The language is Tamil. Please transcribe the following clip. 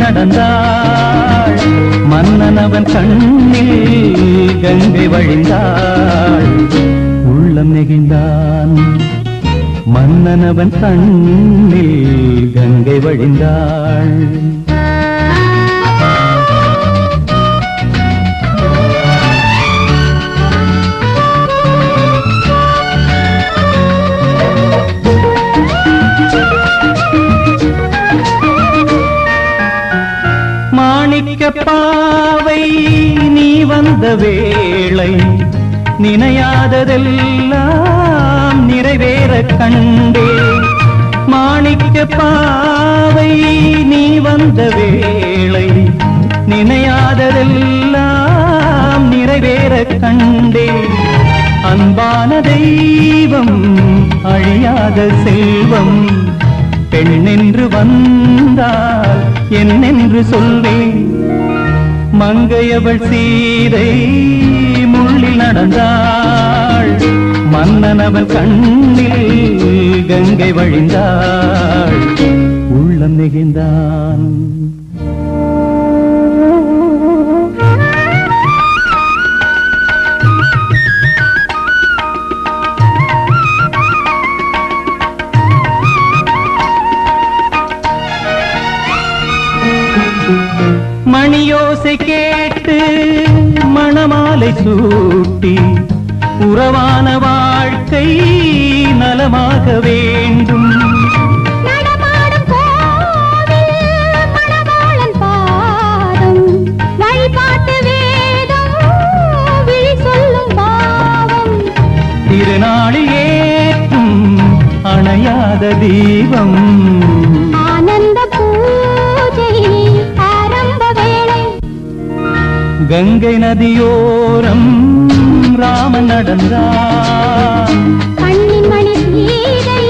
நடந்தாள் மன்னனவன் கண்ணில் கங்கை வழிந்தாள் உள்ளம் நெகிழ்ந்தான் மன்னனவன் கண்ணில் கங்கை வழிந்தாள் மாணிக்க பாவை நீ வந்த வேளை நினையாததெல்லாம் நிறைவேற கண்டே மாணிக்க பாவை நீ வந்த வேளை நினையாததெல்லாம் நிறைவேற கண்டே அன்பான தெய்வம் அழியாத செல்வம் பெண்ணென்று வந்தால் என்னென்று சொல்வேன் மங்கையவள் சீதை முள்ளில் நடந்தாள் மன்னனவன் கண்ணில் கங்கை வழிந்தாள் உள்ளம் நெகிழ்ந்தான் மணியோசை கேட்டு மணமாலை சூட்டி உறவான வாழ்க்கை நலமாக வேண்டும் நடமாடும் கோவில் மணவாளன் பாதம் வழிபாட்டு வேதம் விழி சொல்லும் பாவம் திருநாளில் ஏற்றும் அணையாத தீபம் ஆனந்த பூஜை கங்கை நதியோரம் ராமன் நடந்தார் கண்ணின் மணி சீதை